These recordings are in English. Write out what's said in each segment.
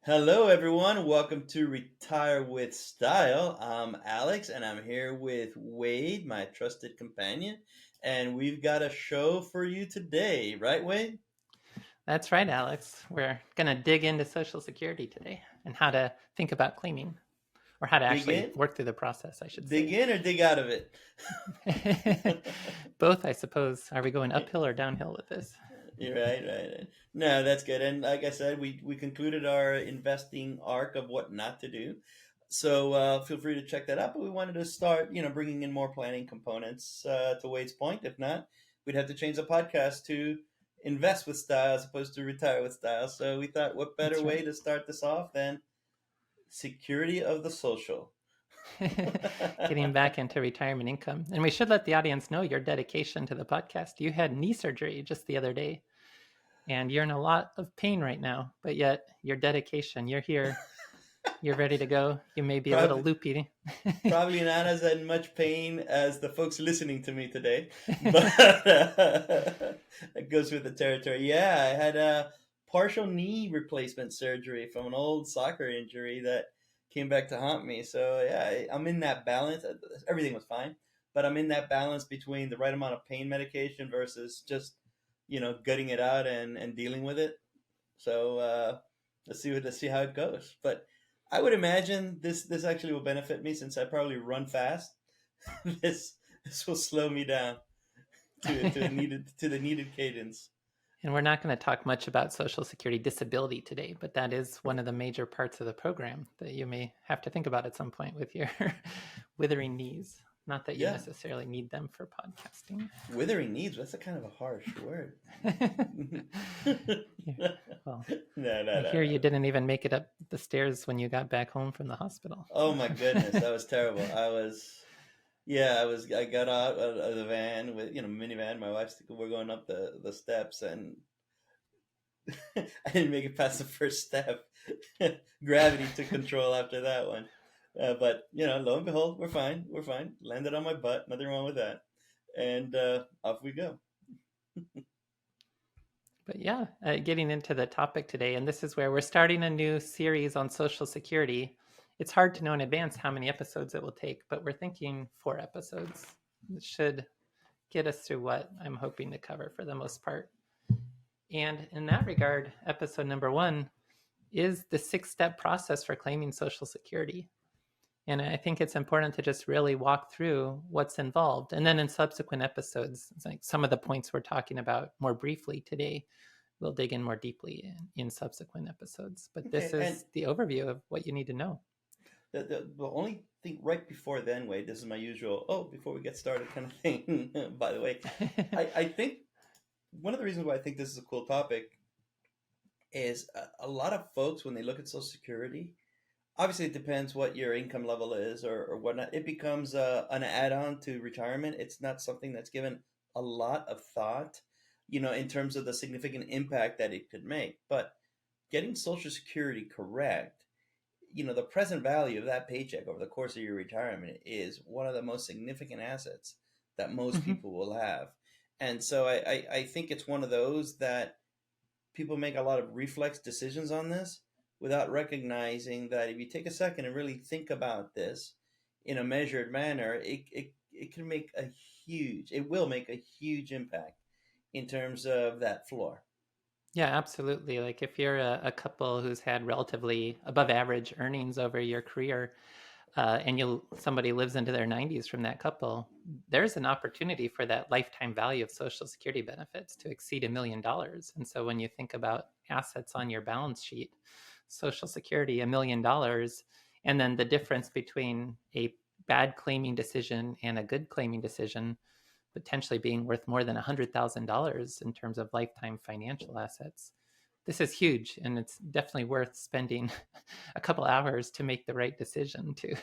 Hello, everyone. Welcome to Retire with Style. I'm Alex, and I'm here with Wade, my trusted companion. And we've got a show for you today, right, Wade? That's right, Alex. We're going to dig into Social Security today and how to think about claiming, or how to Dig actually in, work through the process, I should dig say. in, or dig out of it. Both, I suppose. Are we going uphill or downhill with this? You're right. No, that's good. And like I said, we concluded our investing arc of what not to do. So feel free to check that out. But we wanted to start, bringing in more planning components to Wade's point. If not, we'd have to change the podcast to invest with style as opposed to retire with style. So we thought, what better That's way right. to start this off than security of the social? Getting back into retirement income. And we should let the audience know your dedication to the podcast. You had knee surgery just the other day, and you're in a lot of pain right now, but yet your dedication, you're here, you're ready to go. You may be a little Probably, loopy. Probably not as in much pain as the folks listening to me today, but it goes with the territory. Yeah, I had a partial knee replacement surgery from an old soccer injury that came back to haunt me. So yeah, I'm in that balance. Everything was fine, but I'm in that balance between the right amount of pain medication versus just gutting it out and dealing with it. So let's see how it goes. But I would imagine this actually will benefit me since I probably run fast. This will slow me down to the needed cadence. And we're not going to talk much about Social Security disability today, but that is one of the major parts of the program that you may have to think about at some point with your withering knees. Not that you Yeah, necessarily need them for podcasting. withering needs. That's a kind of a harsh word. Yeah. Well, I No. hear you didn't even make it up the stairs when you got back home from the hospital. Oh my goodness, that was terrible. Yeah, I got out of the van with minivan. My wife's we're going up the steps, and I didn't make it past the first step. Gravity took control after that one. But lo and behold, we're fine. We're fine. Landed on my butt. Nothing wrong with that. And off we go. But yeah, getting into the topic today, and this is where we're starting a new series on Social Security. It's hard to know in advance how many episodes it will take, but we're thinking 4 episodes. It should get us through what I'm hoping to cover for the most part. And in that regard, episode number 1 is the 6-step process for claiming Social Security. And I think it's important to just really walk through what's involved. And then in subsequent episodes, it's like some of the points we're talking about more briefly today, we'll dig in more deeply in subsequent episodes. But this Okay. And is the overview of what you need to know. the only thing right before then, Wade, this is my usual, oh, before we get started kind of thing, by the way. I think one of the reasons why I think this is a cool topic is a lot of folks, when they look at Social Security, obviously it depends what your income level is or whatnot. It becomes an add-on to retirement. It's not something that's given a lot of thought, in terms of the significant impact that it could make. But getting Social Security correct, the present value of that paycheck over the course of your retirement is one of the most significant assets that most Mhm. people will have. And so I think it's one of those that people make a lot of reflex decisions on this without recognizing that if you take a second and really think about this in a measured manner, it can make it will make a huge impact in terms of that floor. Yeah, absolutely. Like if you're a couple who's had relatively above average earnings over your career, and somebody lives into their 90s from that couple, there's an opportunity for that lifetime value of Social Security benefits to exceed $1 million. And so when you think about assets on your balance sheet, Social Security, $1 million, and then the difference between a bad claiming decision and a good claiming decision potentially being worth more than $100,000 in terms of lifetime financial assets. This is huge, and it's definitely worth spending a couple hours to make the right decision to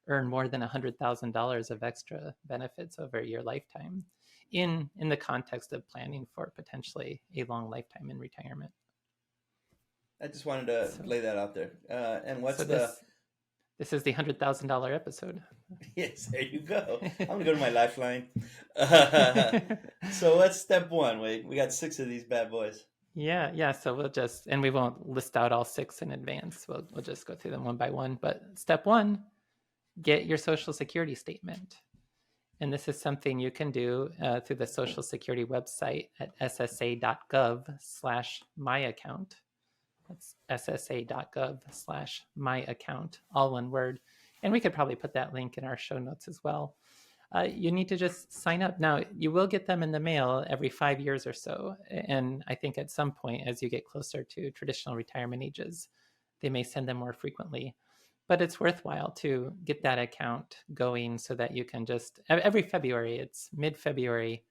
earn more than $100,000 of extra benefits over your lifetime in the context of planning for potentially a long lifetime in retirement. I just wanted to So, lay that out there. And what's so the this is the $100,000 episode. yes? There you go. I'm gonna go to my lifeline. So what's step one? We got six of these bad boys. Yeah. So we'll just, and we won't list out all six in advance. We'll just go through them one by one. But step one, get your Social Security statement. And this is something you can do through the Social Security website at ssa.gov/myaccount. That's ssa.gov/myaccount, all one word. And we could probably put that link in our show notes as well. You need to just sign up. Now, you will get them in the mail every 5 years or so. And I think at some point, as you get closer to traditional retirement ages, they may send them more frequently. But it's worthwhile to get that account going so that you can just, every February, it's mid February,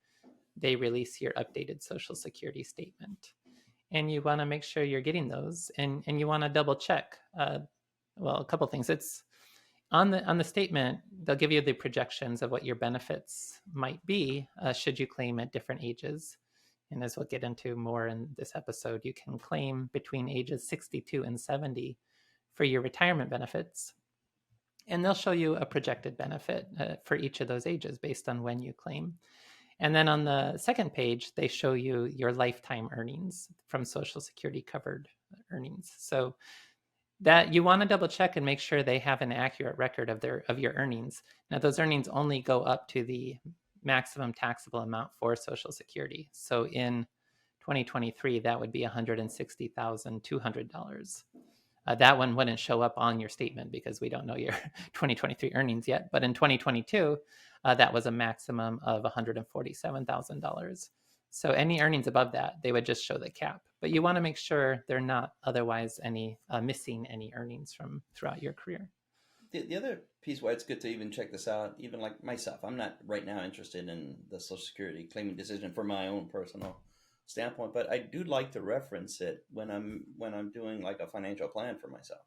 they release your updated Social Security statement. And you want to make sure you're getting those, and you want to double check. Well, a couple things. It's on the statement, they'll give you the projections of what your benefits might be should you claim at different ages. And as we'll get into more in this episode, you can claim between ages 62 and 70 for your retirement benefits. And they'll show you a projected benefit for each of those ages based on when you claim. And then on the second page, they show you your lifetime earnings from Social Security covered earnings. So that you want to double check and make sure they have an accurate record of your earnings. Now, those earnings only go up to the maximum taxable amount for Social Security. So in 2023, that would be $160,200. That one wouldn't show up on your statement because we don't know your 2023 earnings yet. But in 2022, that was a maximum of $147,000. So any earnings above that, they would just show the cap. But you want to make sure they're not otherwise missing any earnings from throughout your career. The other piece why it's good to even check this out, even like myself, I'm not right now interested in the Social Security claiming decision for my own personal standpoint, but I do like to reference it when I'm doing like a financial plan for myself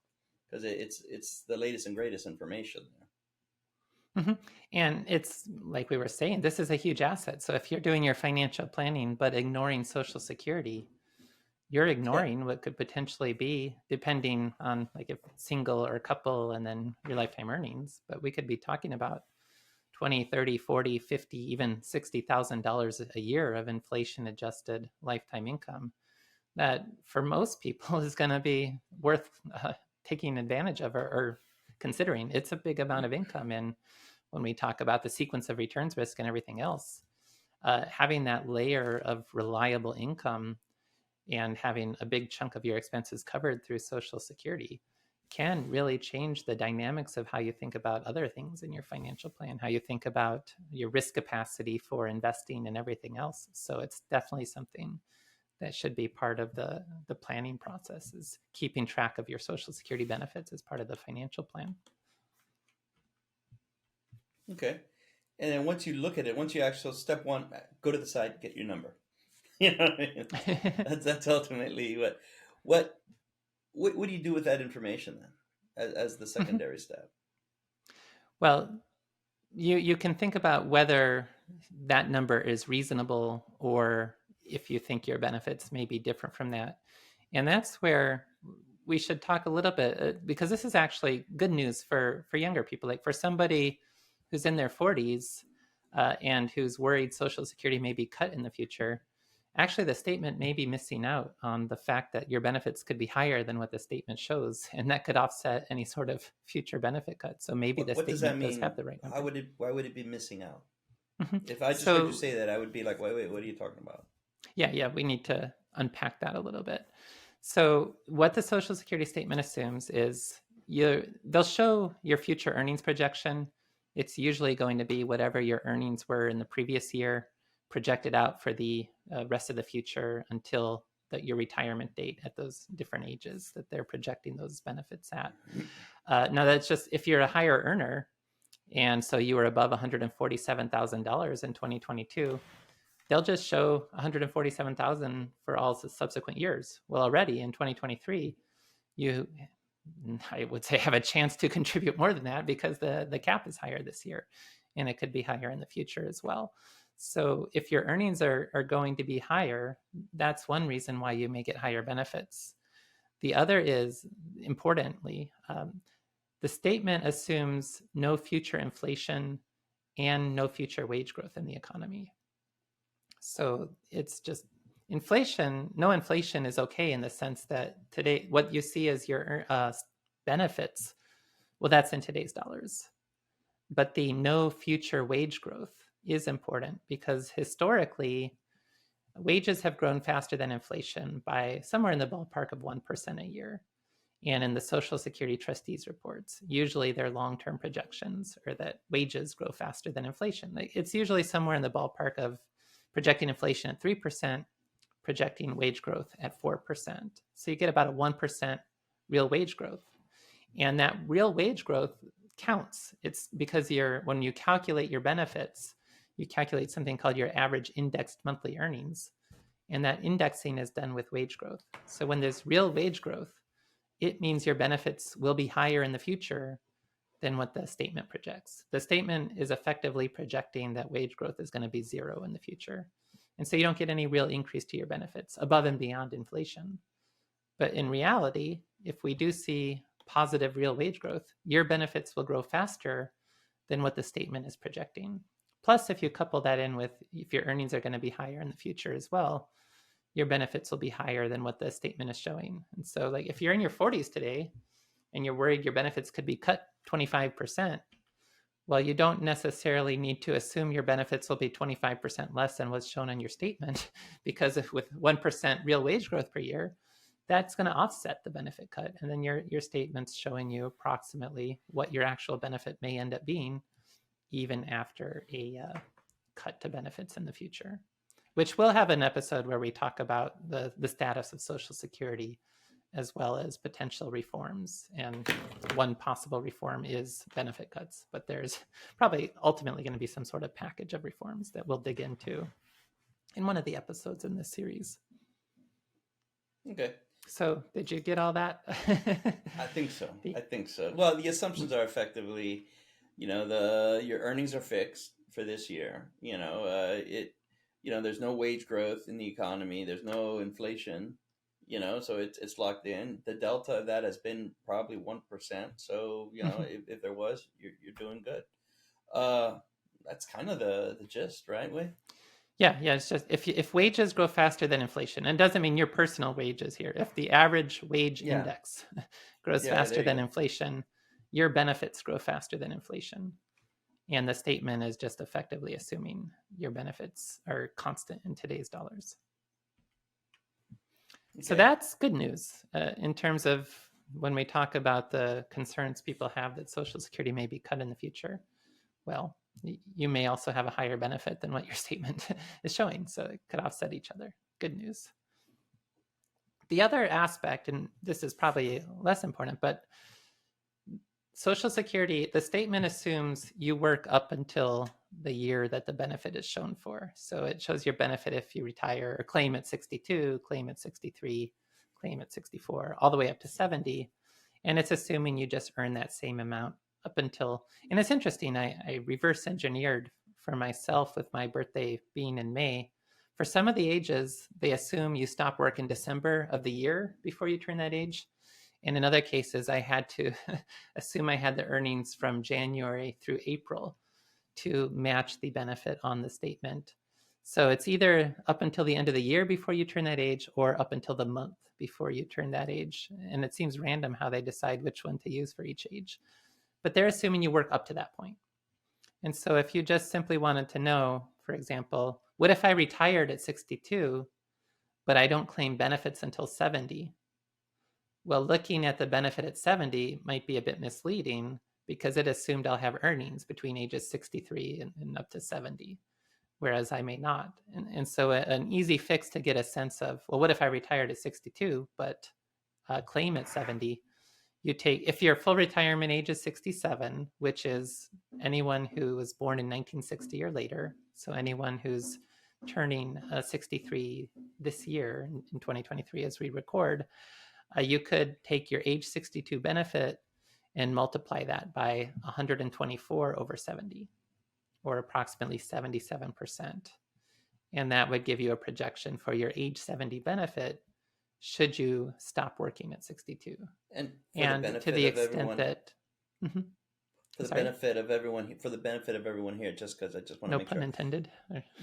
because it's the latest and greatest information there. Mm-hmm. And it's like we were saying, this is a huge asset. So if you're doing your financial planning but ignoring Social Security, you're ignoring what could potentially be, depending on like if single or couple and then your lifetime earnings. But we could be talking about 20, 30, 40, 50, even $60,000 a year of inflation adjusted lifetime income that for most people is going to be worth taking advantage of or considering. It's a big amount of income. And when we talk about the sequence of returns risk and everything else, having that layer of reliable income and having a big chunk of your expenses covered through Social Security can really change the dynamics of how you think about other things in your financial plan, how you think about your risk capacity for investing and everything else. So it's definitely something that should be part of the planning process, is keeping track of your Social Security benefits as part of the financial plan. Okay. And then once you look at it, once you actually step one, go to the side, get your number. You know what I mean? That's ultimately what what do you do with that information then as the secondary step? Well, you can think about whether that number is reasonable or if you think your benefits may be different from that. And that's where we should talk a little bit because this is actually good news for younger people, like for somebody who's in their 40s and who's worried Social Security may be cut in the future. Actually, the statement may be missing out on the fact that your benefits could be higher than what the statement shows, and that could offset any sort of future benefit cut. So maybe the What does that statement does mean? have the right How number. would it why would it be missing out? Mm-hmm. If I just heard you So say that, I would be like, wait, what are you talking about? yeah, we need to unpack that a little bit. So what the Social Security statement assumes is they'll show your future earnings projection. It's usually going to be whatever your earnings were in the previous year, projected out for the rest of the future until your retirement date at those different ages that they're projecting those benefits at. Now, that's just if you're a higher earner, and so you were above $147,000 in 2022, they'll just show 147,000 for all subsequent years. Well, already in 2023, you, I would say, have a chance to contribute more than that because the cap is higher this year, and it could be higher in the future as well. So if your earnings are going to be higher, that's one reason why you may get higher benefits. The other is, importantly, the statement assumes no future inflation and no future wage growth in the economy. So it's just No inflation is okay in the sense that today what you see as your benefits, well, that's in today's dollars. But the no future wage growth is important because historically, wages have grown faster than inflation by somewhere in the ballpark of 1% a year. And in the Social Security trustees reports, usually their long-term projections are that wages grow faster than inflation. It's usually somewhere in the ballpark of projecting inflation at 3%, projecting wage growth at 4%. So you get about a 1% real wage growth. And that real wage growth counts. It's because when you calculate your benefits, you calculate something called your average indexed monthly earnings. And that indexing is done with wage growth. So when there's real wage growth, it means your benefits will be higher in the future than what the statement projects. The statement is effectively projecting that wage growth is going to be zero in the future. And so you don't get any real increase to your benefits above and beyond inflation. But in reality, if we do see positive real wage growth, your benefits will grow faster than what the statement is projecting. Plus, if you couple that in with if your earnings are going to be higher in the future as well, your benefits will be higher than what the statement is showing. And so, like, if you're in your 40s today and you're worried your benefits could be cut 25%, well, you don't necessarily need to assume your benefits will be 25% less than what's shown on your statement, because if with 1% real wage growth per year, that's going to offset the benefit cut. And then your statement's showing you approximately what your actual benefit may end up being, even after a cut to benefits in the future, which we'll have an episode where we talk about the status of Social Security as well as potential reforms. And one possible reform is benefit cuts, but there's probably ultimately going to be some sort of package of reforms that we'll dig into in one of the episodes in this series. Okay. So did you get all that? I think so. I think so. Well, the assumptions are effectively, your earnings are fixed for this year. There's no wage growth in the economy. There's no inflation. So it's locked in. The delta of that has been probably 1%. So if there was, you're doing good. That's kind of the gist, right? Way. Yeah. It's just if wages grow faster than inflation, and it doesn't mean your personal wages here. If the average wage index grows faster than inflation, your benefits grow faster than inflation. And the statement is just effectively assuming your benefits are constant in today's dollars. Okay. So that's good news in terms of when we talk about the concerns people have that Social Security may be cut in the future. Well, you may also have a higher benefit than what your statement is showing. So it could offset each other. Good news. The other aspect, and this is probably less important, but Social Security, the statement assumes you work up until the year that the benefit is shown for. So it shows your benefit if you retire or claim at 62, claim at 63, claim at 64, all the way up to 70. And it's assuming you just earn that same amount up until, and it's interesting, I reverse engineered for myself with my birthday being in May. For some of the ages, they assume you stop work in December of the year before you turn that age. And in other cases, I had to assume I had the earnings from January through April to match the benefit on the statement. So it's either up until the end of the year before you turn that age or up until the month before you turn that age. And it seems random how they decide which one to use for each age. But they're assuming you work up to that point. And so if you just simply wanted to know, for example, what if I retired at 62, but I don't claim benefits until 70? Well, looking at the benefit at 70 might be a bit misleading because it assumed I'll have earnings between ages 63 and up to 70, whereas I may not. And so an easy fix to get a sense of, well, what if I retired at 62, but claim at 70? You take, if your full retirement age is 67, which is anyone who was born in 1960 or later, so anyone who's turning 63 this year in 2023 as we record, you could take your age 62 benefit and multiply that by 124 over 70, or approximately 77%. And that would give you a projection for your age 70 benefit should you stop working at 62. And for the benefit to the of extent everyone, that... Mm-hmm. For the Sorry, benefit of everyone, for the benefit of everyone here, just because I just want to no make pun sure. intended.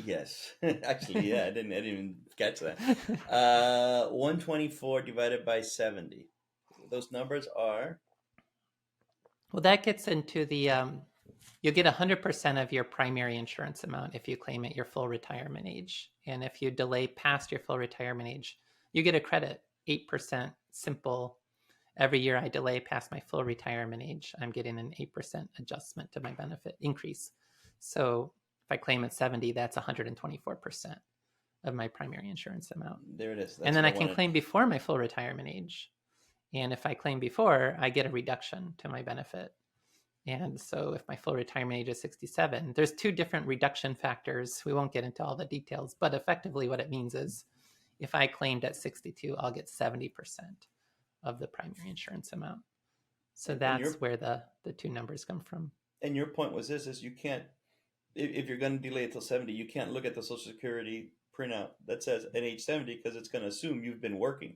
Yes, actually, yeah, I didn't even catch that. 124 divided by 70. Those numbers are. Well, that gets into the you'll get 100% of your primary insurance amount if you claim at your full retirement age. And if you delay past your full retirement age, you get a credit, 8% simple. Every year I delay past my full retirement age, I'm getting an 8% adjustment to my benefit increase. So if I claim at 70, that's 124% of my primary insurance amount. There it is. And That's then what I I can wanted. claim before my full retirement age. And if I claim before, I get a reduction to my benefit. And so if my full retirement age is 67, there's two different reduction factors. We won't get into all the details, but effectively what it means is if I claimed at 62, I'll get 70% of the primary insurance amount. So And that's where the two numbers come from. your point was this: is you can't, if you're going to delay it till 70, you can't look at the Social Security printout that says at age 70 because it's going to assume you've been working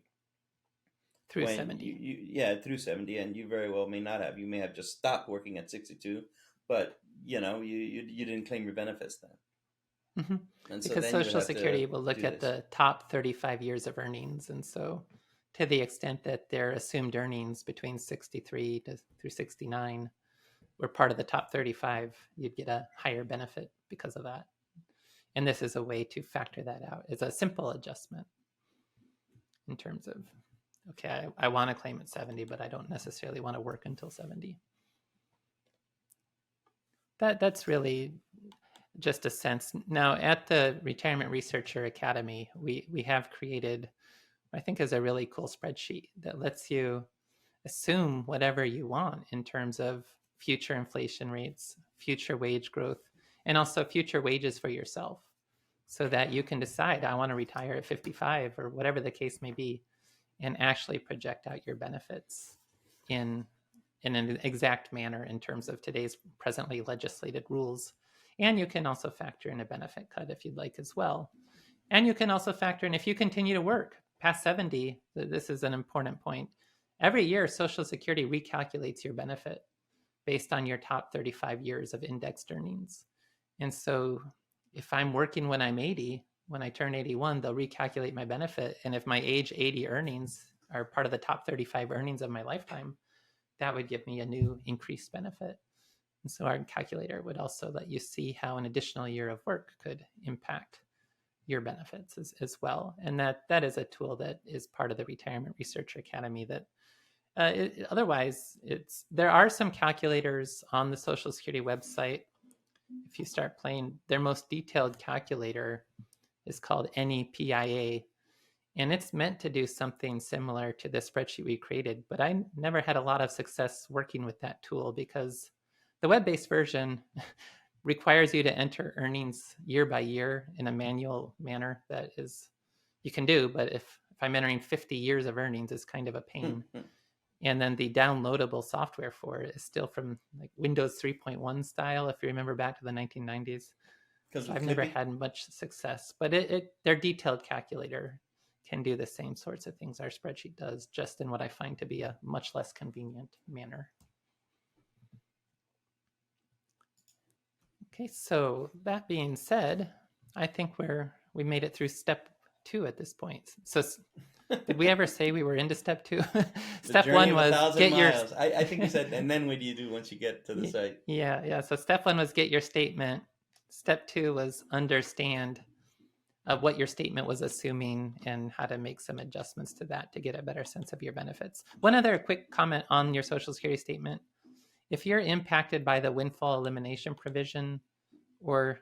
Through when 70. yeah, through 70, and you very well may not have. You may have just stopped working at 62, but you didn't claim your benefits then, Mm-hmm. and so Because then you would Social have to Security will look do at this. the top 35 years of earnings. And so to the extent that their assumed earnings between 63 through 69 were part of the top 35, you'd get a higher benefit because of that. And this is a way to factor that out. It's a simple adjustment in terms of, okay, I want to claim at 70, but I don't necessarily want to work until 70. That's really just a sense. Now, at the Retirement Researcher Academy, we have created, I think, is a really cool spreadsheet that lets you assume whatever you want in terms of future inflation rates, future wage growth, and also future wages for yourself, so that you can decide, I want to retire at 55 or whatever the case may be, and actually project out your benefits in an exact manner in terms of today's presently legislated rules. And you can also factor in a benefit cut if you'd like as well. And you can also factor in if you continue to work past 70, this is an important point. Every year, Social Security recalculates your benefit based on your top 35 years of indexed earnings. And so if I'm working when I'm 80, when I turn 81, they'll recalculate my benefit. And if my age 80 earnings are part of the top 35 earnings of my lifetime, that would give me a new increased benefit. And so our calculator would also let you see how an additional year of work could impact your benefits as well. And that is a tool that is part of the Retirement Researcher Academy that otherwise there are some calculators on the Social Security website. If you start playing, their most detailed calculator is called NEPIA, and it's meant to do something similar to the spreadsheet we created, but I never had a lot of success working with that tool because the web-based version requires you to enter earnings year by year in a manual manner. That is, you can do, but if I'm entering 50 years of earnings, it's kind of a pain. And then the downloadable software for it is still from like Windows 3.1 style, if you remember back to the 1990s. Because So of I've never Clippy. had much success, but their detailed calculator can do the same sorts of things our spreadsheet does, just in what I find to be a much less convenient manner. Okay, so that being said, I think we made it through step 2 at this point. So did we ever say we were into step 2? The Step journey 1 of a was thousand get your miles. I think you said, and then what do you do once you get to the site? yeah. So step 1 was get your statement. Step 2 was understand what your statement was assuming and how to make some adjustments to that to get a better sense of your benefits. One other quick comment on your Social Security statement. If you're impacted by the windfall elimination provision, or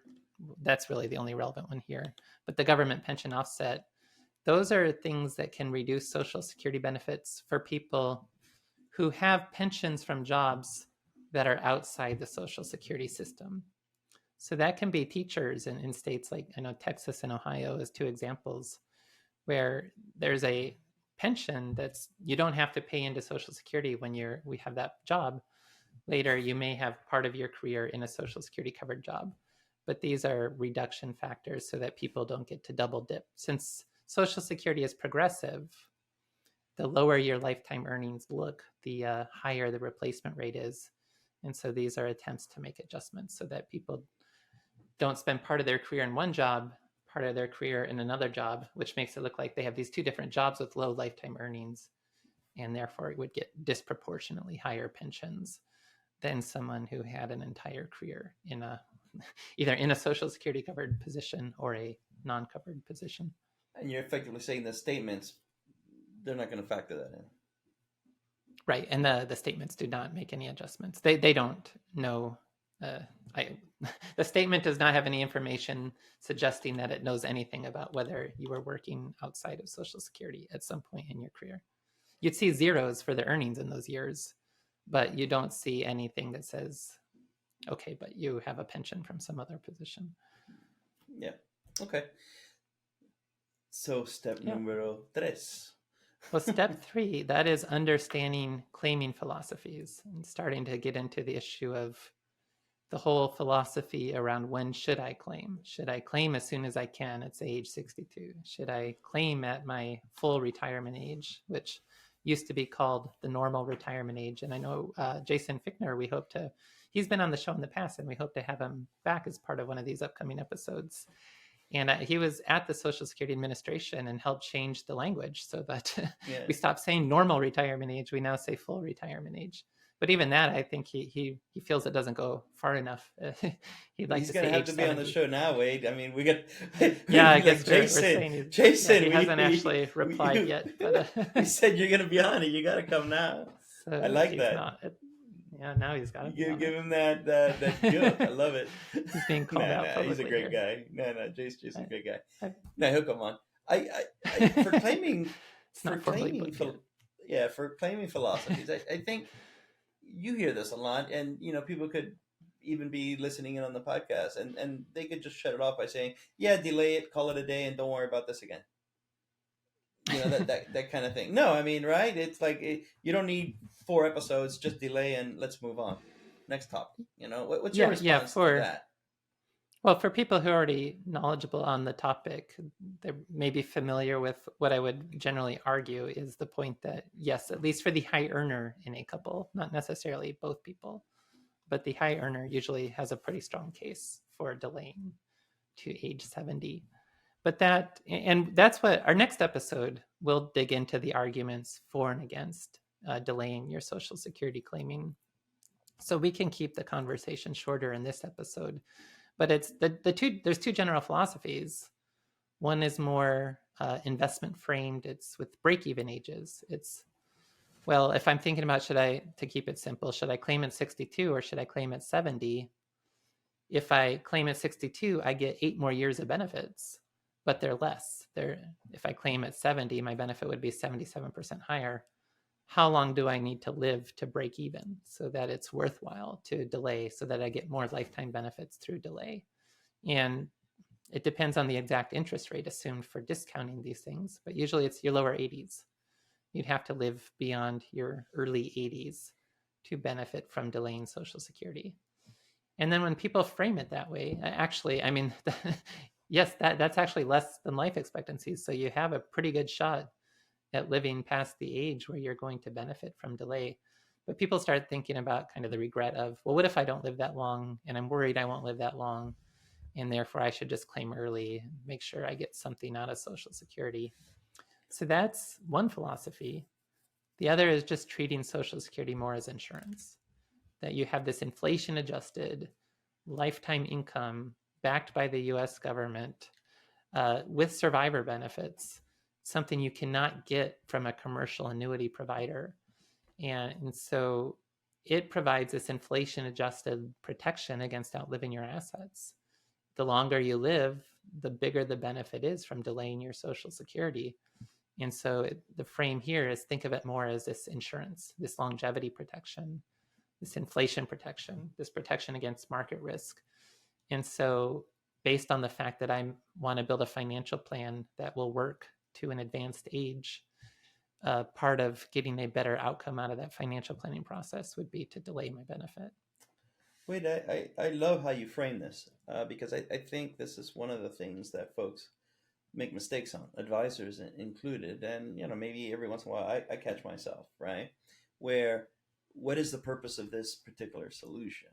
that's really the only relevant one here, but the government pension offset, those are things that can reduce Social Security benefits for people who have pensions from jobs that are outside the Social Security system. So that can be teachers in states like, I know Texas and Ohio as two examples, where there's a pension that's, you don't have to pay into Social Security when we have that job. Later, you may have part of your career in a Social Security covered job. But these are reduction factors so that people don't get to double dip. Since Social Security is progressive, the lower your lifetime earnings look, the higher the replacement rate is. And so these are attempts to make adjustments so that people don't spend part of their career in one job, part of their career in another job, which makes it look like they have these two different jobs with low lifetime earnings, and therefore it would get disproportionately higher pensions than someone who had an entire career in a either in a Social Security covered position or a non-covered position. And you're effectively saying the statements, they're not going to factor that in. Right, and the statements do not make any adjustments. They don't know. The statement does not have any information suggesting that it knows anything about whether you were working outside of Social Security at some point in your career. You'd see zeros for the earnings in those years, but you don't see anything that says, okay, but you have a pension from some other position. Yeah. Okay. So step numero tres. Well, step 3, that is understanding claiming philosophies and starting to get into the issue of the whole philosophy around when should I claim? Should I claim as soon as I can at, say, age 62? Should I claim at my full retirement age, which used to be called the normal retirement age? And I know Jason Fichtner, he's been on the show in the past, and we hope to have him back as part of one of these upcoming episodes. And he was at the Social Security Administration and helped change the language so that we stopped saying normal retirement age. We now say full retirement age. But even that, I think he feels it doesn't go far enough. He's going to have to be 70. on the show now, Wade. I mean, we got. Yeah, I guess Jason. We're saying Jason, he hasn't actually replied yet. But he said you're going to be on it. You got to come now. So I like that. Now he's got to give him that guilt. I love it. He's being called out. He's a great guy. Jason's a great guy. No, he'll come on. I for claiming for claiming philosophies. I think you hear this a lot, and people could even be listening in on the podcast, and they could just shut it off by saying, "Yeah, delay it, call it a day, and don't worry about this again." That kind of thing. No, I mean, right? It's like you don't need 4 episodes. Just delay and let's move on. Next topic. What's your response to that? Well, for people who are already knowledgeable on the topic, they may be familiar with what I would generally argue is the point that, yes, at least for the high earner in a couple, not necessarily both people, but the high earner usually has a pretty strong case for delaying to age 70. But that's what our next episode will dig into, the arguments for and against delaying your Social Security claiming. So we can keep the conversation shorter in this episode. But it's there's 2 general philosophies. One is more investment framed. It's with break-even ages. It's, well, if I'm thinking about, to keep it simple, should I claim at 62 or should I claim at 70? If I claim at 62, I get 8 more years of benefits, but they're less. If I claim at 70, my benefit would be 77% higher. How long do I need to live to break even so that it's worthwhile to delay, so that I get more lifetime benefits through delay? And it depends on the exact interest rate assumed for discounting these things, but usually it's your lower 80s. You'd have to live beyond your early 80s to benefit from delaying Social Security. And then when people frame it that way, actually, I mean, yes, that's actually less than life expectancy. So you have a pretty good shot at living past the age where you're going to benefit from delay. But people start thinking about kind of the regret of, well, what if I don't live that long and I'm worried I won't live that long, and therefore I should just claim early, make sure I get something out of Social Security. So that's one philosophy. The other is just treating Social Security more as insurance, that you have this inflation adjusted lifetime income backed by the US government with survivor benefits, something you cannot get from a commercial annuity provider. And so it provides this inflation adjusted protection against outliving your assets. The longer you live, the bigger the benefit is from delaying your Social Security. And so the frame here is, think of it more as this insurance, this longevity protection, this inflation protection, this protection against market risk. And so based on the fact that I want to build a financial plan that will work to an advanced age, part of getting a better outcome out of that financial planning process would be to delay my benefit. Wait, I love how you frame this, because I think this is one of the things that folks make mistakes on, advisors included. And, maybe every once in a while I catch myself, right? Where what is the purpose of this particular solution?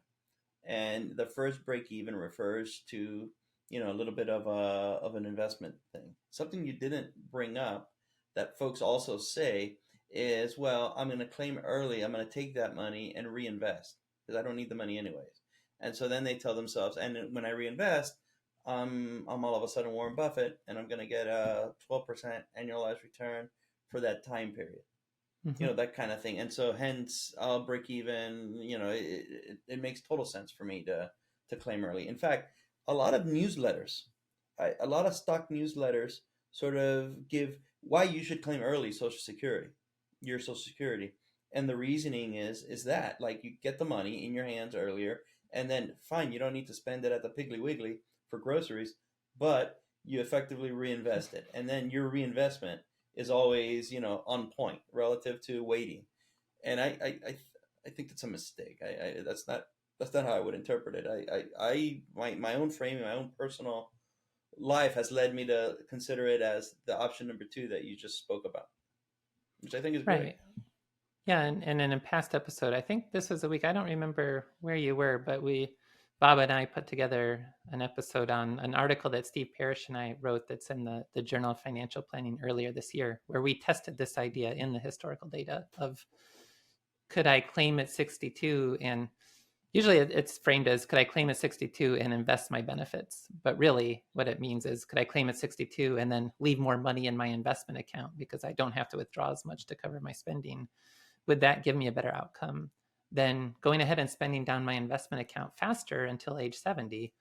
And the first break even refers to, a little bit of an investment thing. Something you didn't bring up that folks also say is, well, I'm going to claim early. I'm going to take that money and reinvest because I don't need the money anyways. And so then they tell themselves, and when I reinvest, I'm all of a sudden Warren Buffett, and I'm going to get a 12% annualized return for that time period, Mm-hmm. that kind of thing. And so hence I'll break even. It makes total sense for me to claim early. In fact, a lot of newsletters, a lot of stock newsletters sort of give why you should claim early your social security. And the reasoning is that, like, you get the money in your hands earlier, and then fine, you don't need to spend it at the Piggly Wiggly for groceries, but you effectively reinvest it, and then your reinvestment is always, on point relative to waiting. And I think that's a mistake. That's not how I would interpret it. My own framing, my own personal life has led me to consider it as the option number two that you just spoke about, which I think is great. Right. Yeah, and in a past episode, I think this was a week, I don't remember where you were, but Bob and I put together an episode on an article that Steve Parrish and I wrote that's in the Journal of Financial Planning earlier this year, where we tested this idea in the historical data of, could I claim at 62? And usually it's framed as, could I claim at 62 and invest my benefits? But really what it means is, could I claim at 62 and then leave more money in my investment account because I don't have to withdraw as much to cover my spending? Would that give me a better outcome than going ahead and spending down my investment account faster until age 70,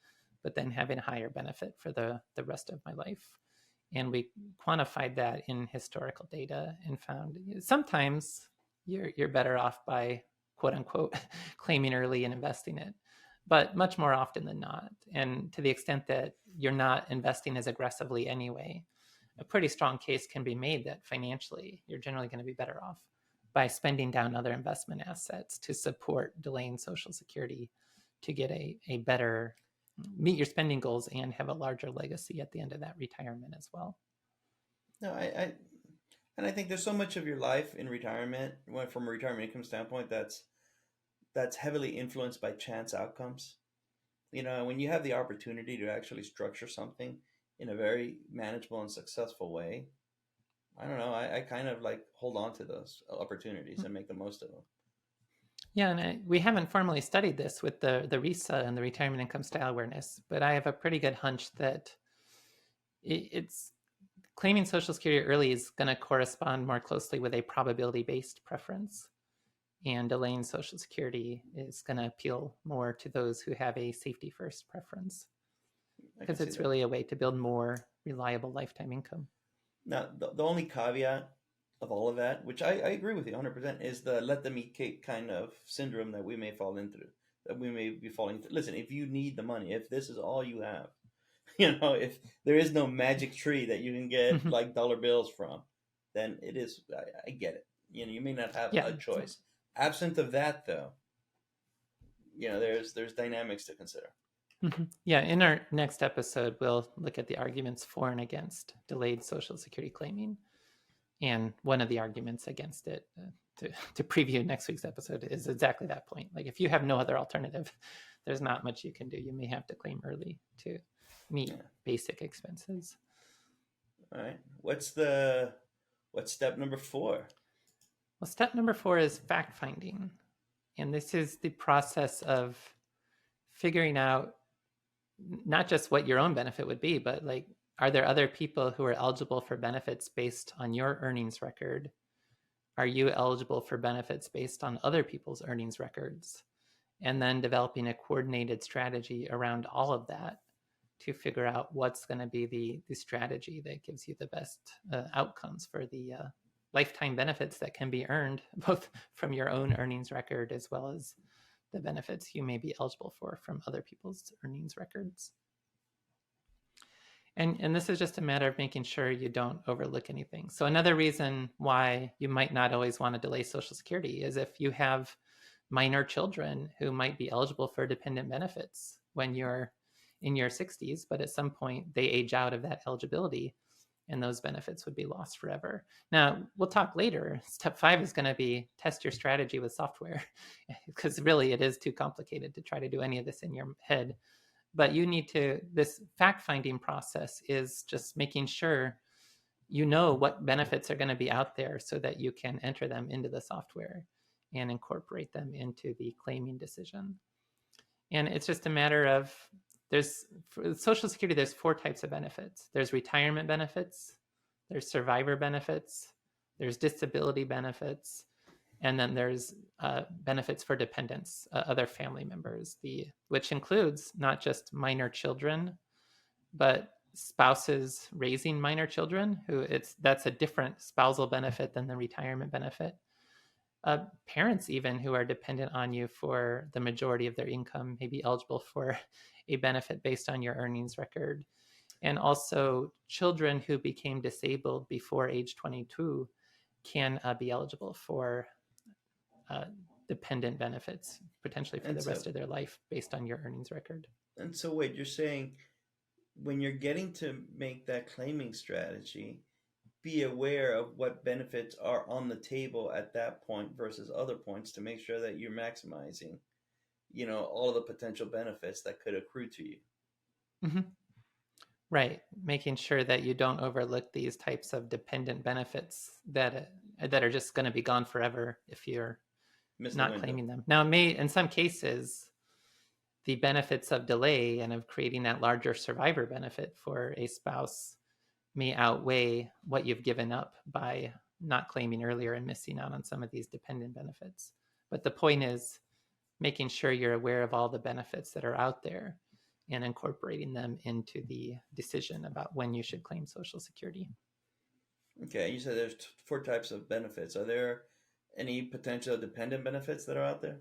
but then having a higher benefit for the rest of my life? And we quantified that in historical data and found sometimes you're better off by, quote unquote, claiming early and investing it, but much more often than not. And to the extent that you're not investing as aggressively anyway, a pretty strong case can be made that financially you're generally going to be better off by spending down other investment assets to support delaying Social Security to get a better, meet your spending goals and have a larger legacy at the end of that retirement as well. No, and I think there's so much of your life in retirement, from a retirement income standpoint, that's heavily influenced by chance outcomes. When you have the opportunity to actually structure something in a very manageable and successful way, I don't know. I kind of like hold on to those opportunities and make the most of them. Yeah, and we haven't formally studied this with the RISA and the retirement income style awareness, but I have a pretty good hunch that it's claiming Social Security early is going to correspond more closely with a probability-based preference, and delaying Social Security is going to appeal more to those who have a safety-first preference, because it's really a way to build more reliable lifetime income. Now, the only caveat of all of that, which I agree with you 100%, is the let them eat cake kind of syndrome that we may fall into, that we may be falling into. Listen, if you need the money, if this is all you have, if there is no magic tree that you can get like dollar bills from, then it is, I get it. You may not have a choice. Absent of that, though, there's dynamics to consider. Mm-hmm. Yeah, in our next episode, we'll look at the arguments for and against delayed Social Security claiming. And one of the arguments against it, to preview next week's episode, is exactly that point. Like, if you have no other alternative, there's not much you can do. You may have to claim early to meet basic expenses. All right. What's step number 4? Well, step number 4 is fact finding. And this is the process of figuring out not just what your own benefit would be, but like, are there other people who are eligible for benefits based on your earnings record? Are you eligible for benefits based on other people's earnings records? And then developing a coordinated strategy around all of that to figure out what's going to be the strategy that gives you the best outcomes for the lifetime benefits that can be earned both from your own earnings record as well as the benefits you may be eligible for from other people's earnings records. And this is just a matter of making sure you don't overlook anything. So another reason why you might not always want to delay Social Security is if you have minor children who might be eligible for dependent benefits when you're in your 60s, but at some point they age out of that eligibility. and those benefits would be lost forever. Now, we'll talk later. Step 5 is going to be test your strategy with software, because really it is too complicated to try to do any of this in your head. But you need to, this fact finding process is just making sure you know what benefits are going to be out there so that you can enter them into the software and incorporate them into the claiming decision. And it's just a matter of, there's, for Social Security, there's 4 types of benefits. There's retirement benefits, there's survivor benefits, there's disability benefits, and then there's benefits for dependents, other family members, which includes not just minor children, but spouses raising minor children, that's a different spousal benefit than the retirement benefit. Parents even who are dependent on you for the majority of their income may be eligible for a benefit based on your earnings record. And also children who became disabled before age 22 can be eligible for dependent benefits, potentially for And the so, rest of their life based on your earnings record. wait, you're saying when you're getting to make that claiming strategy, be aware of what benefits are on the table at that point versus other points to make sure that you're maximizing, all of the potential benefits that could accrue to you. Mm-hmm. Right, making sure that you don't overlook these types of dependent benefits that are just going to be gone forever if you're Miss the not window. claiming them. Now, it may, in some cases, the benefits of delay and of creating that larger survivor benefit for a spouse may outweigh what you've given up by not claiming earlier and missing out on some of these dependent benefits. But the point is making sure you're aware of all the benefits that are out there and incorporating them into the decision about when you should claim Social Security. Okay, you said there's 4 types of benefits. Are there any potential dependent benefits that are out there?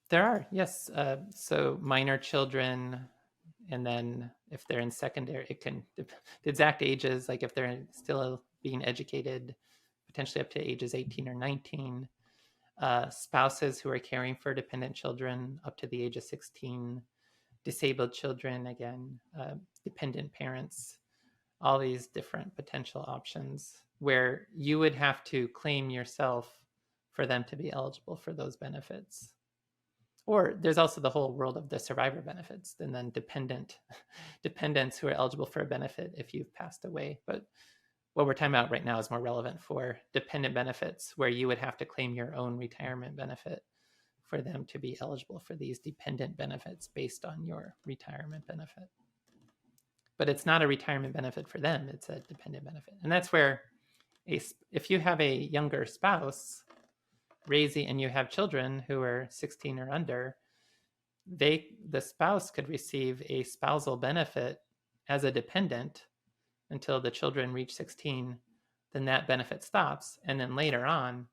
There are, yes. So minor children, and then if they're in secondary, it can, the exact ages, like if they're still being educated, potentially up to ages 18 or 19. Spouses who are caring for dependent children up to the age of 16, disabled children, again, dependent parents, all these different potential options where you would have to claim yourself for them to be eligible for those benefits. Or there's also the whole world of the survivor benefits, and then dependents who are eligible for a benefit if you've passed away. But what we're talking about right now is more relevant for dependent benefits, where you would have to claim your own retirement benefit for them to be eligible for these dependent benefits based on your retirement benefit. But it's not a retirement benefit for them, it's a dependent benefit. And that's where if you have a younger spouse raising and you have children who are 16 or under, the spouse could receive a spousal benefit as a dependent until the children reach 16. Then that benefit stops, and then later on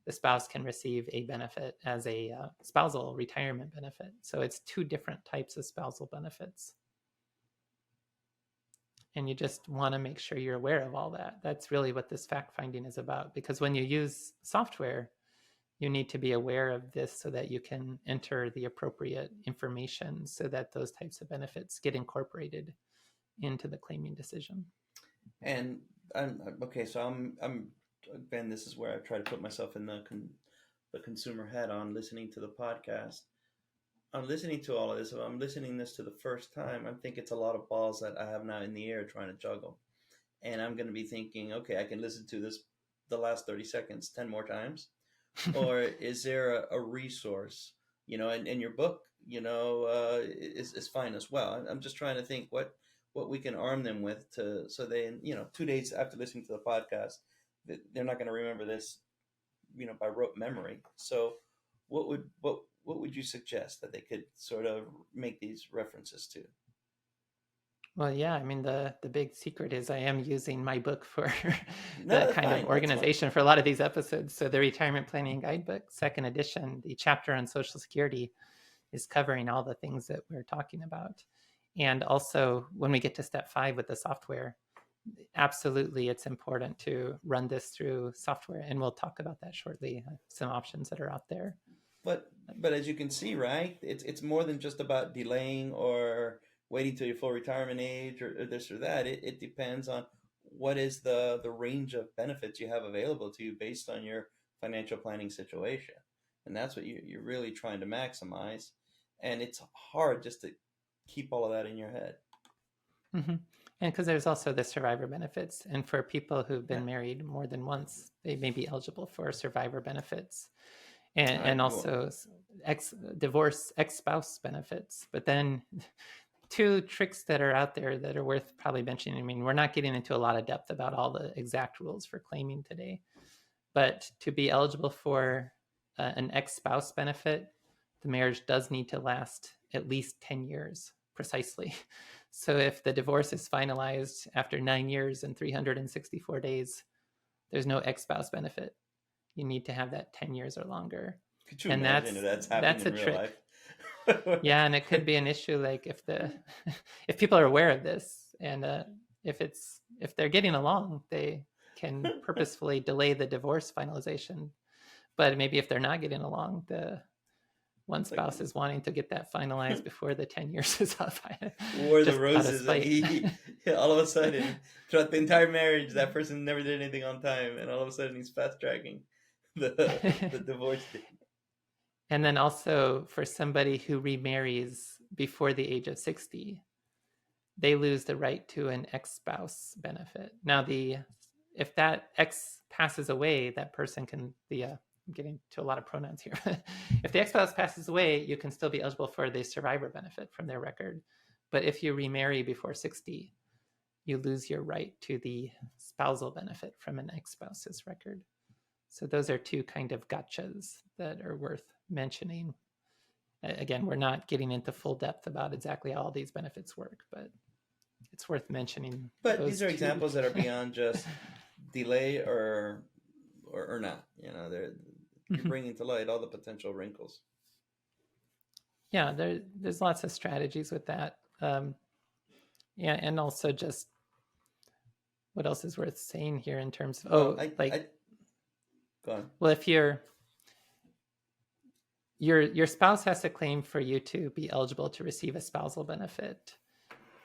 the spouse can receive a benefit as a spousal retirement benefit. So it's 2 different types of spousal benefits, and you just want to make sure you're aware of all that. That's really what this fact finding is about, because when you use software, you need to be aware of this so that you can enter the appropriate information so that those types of benefits get incorporated into the claiming decision. And okay, so I'm Ben. This is where I try to put myself in the consumer head on listening to the podcast. I'm listening to all of this. If I'm listening this to the first time, I think it's a lot of balls that I have now in the air trying to juggle, and I'm going to be thinking, okay, I can listen to this the last 30 seconds 10 more times, or is there a resource, and your book, is fine as well. I'm just trying to think what we can arm them with to so they 2 days after listening to the podcast, they're not going to remember this, by rote memory. So what would you suggest that they could sort of make these references to? Well, yeah, I mean, the big secret is I am using my book for No, the that's kind of fine. That's fine. organization for a lot of these episodes. So the Retirement Planning Guidebook, second edition, the chapter on Social Security is covering all the things that we're talking about. And also, when we get to step 5 with the software, absolutely it's important to run this through software. And we'll talk about that shortly, some options that are out there. But as you can see, right, it's more than just about delaying or waiting till your full retirement age or this or that. It depends on what is the range of benefits you have available to you based on your financial planning situation, and that's what you're really trying to maximize. And it's hard just to keep all of that in your head. Hmm. And because there's also the survivor benefits. And for people who've Yeah. been married more than once, they may be eligible for survivor benefits All and right. Well, also divorce ex-spouse benefits. But then two tricks that are out there that are worth probably mentioning. I mean, we're not getting into a lot of depth about all the exact rules for claiming today, but to be eligible for an ex-spouse benefit, the marriage does need to last at least 10 years precisely. So if the divorce is finalized after 9 years and 364 days, there's no ex-spouse benefit. You need to have that 10 years or longer. could you And imagine if that's happened that's in a real trick. life? Yeah, and it could be an issue like if the if people are aware of this, and if they're getting along, they can purposefully delay the divorce finalization. But maybe if they're not getting along, the one Like, spouse is wanting to get that finalized before the 10 years is up, wore the just out of roses, and spite. he all of a sudden, throughout the entire marriage, that person never did anything on time, and all of a sudden he's fast tracking the divorce date. And then also for somebody who remarries before the age of 60, they lose the right to an ex-spouse benefit. Now, if that ex passes away, that person can I'm getting to a lot of pronouns here. If the ex-spouse passes away, you can still be eligible for the survivor benefit from their record. But if you remarry before 60, you lose your right to the spousal benefit from an ex-spouse's record. So those are two kind of gotchas that are worth mentioning. Again, we're not getting into full depth about exactly how all these benefits work, but it's worth mentioning But these those are two. examples that are beyond just delay or not. You're Mhm. bringing to light all the potential wrinkles. Yeah, there's lots of strategies with that. Yeah, and also just what else is worth saying here in terms of Well, I go on. well, if your spouse has to claim for you to be eligible to receive a spousal benefit.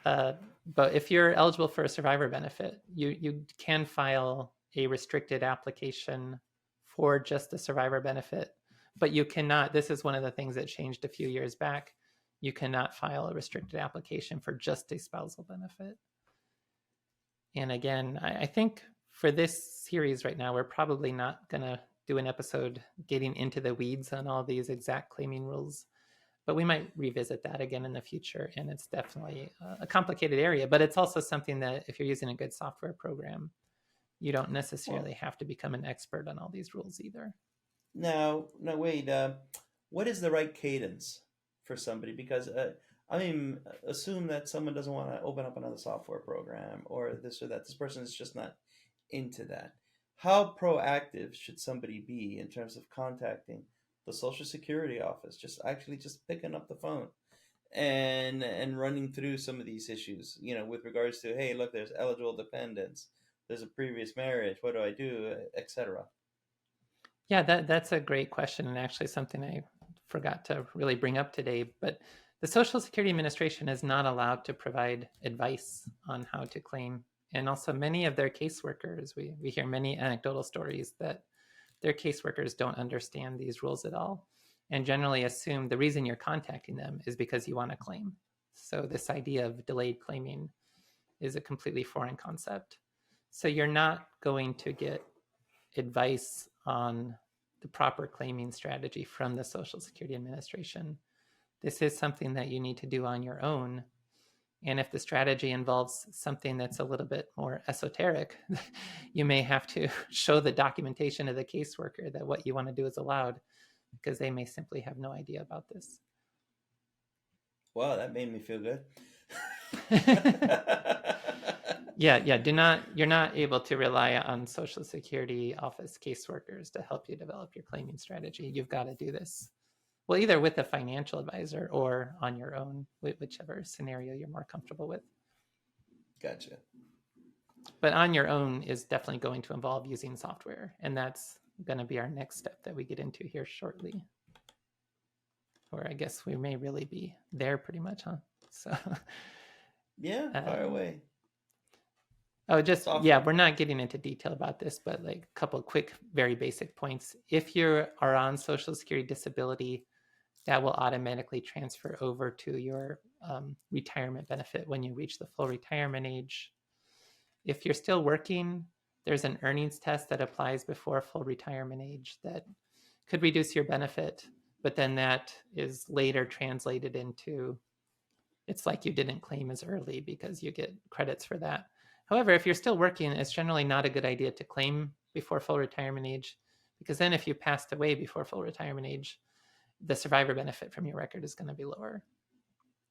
But if you're eligible for a survivor benefit, you can file a restricted application for just the survivor benefit, but you cannot. This is one of the things that changed a few years back. You cannot file a restricted application for just a spousal benefit. And again, I think for this series right now, we're probably not going to do an episode getting into the weeds on all these exact claiming rules, but we might revisit that again in the future. And it's definitely a complicated area, but it's also something that if you're using a good software program, you don't necessarily Well, have to become an expert on all these rules either. now, wait. What is the right cadence for somebody? Because I mean, assume that someone doesn't want to open up another software program or this or that. This person is just not into that. How proactive should somebody be in terms of contacting the Social Security office? Just picking up the phone and running through some of these issues, with regards to, hey, look, there's eligible dependents, there's a previous marriage, what do I do, etc. Yeah, that's a great question, and actually something I forgot to really bring up today. But the Social Security Administration is not allowed to provide advice on how to claim. And also, many of their caseworkers, we hear many anecdotal stories that their caseworkers don't understand these rules at all and generally assume the reason you're contacting them is because you want to claim. So, this idea of delayed claiming is a completely foreign concept. So, you're not going to get advice on the proper claiming strategy from the Social Security Administration. This is something that you need to do on your own. And if the strategy involves something that's a little bit more esoteric, you may have to show the documentation of the caseworker that what you want to do is allowed because they may simply have no idea about this. Wow, that made me feel good. Yeah. You're not able to rely on Social Security office caseworkers to help you develop your claiming strategy. You've got to do this. Well, either with a financial advisor or on your own, whichever scenario you're more comfortable with. Gotcha. But on your own is definitely going to involve using software. And that's going to be our next step that we get into here shortly. Or I guess we may really be there pretty much, huh? So, Yeah, fire away. Oh, just, yeah, software. we're not getting into detail about this, but like a couple quick, very basic points. If you are on Social Security disability, that will automatically transfer over to your retirement benefit when you reach the full retirement age. If you're still working, there's an earnings test that applies before full retirement age that could reduce your benefit, but then that is later translated into, it's like you didn't claim as early because you get credits for that. However, if you're still working, it's generally not a good idea to claim before full retirement age, because then if you passed away before full retirement age, the survivor benefit from your record is going to be lower.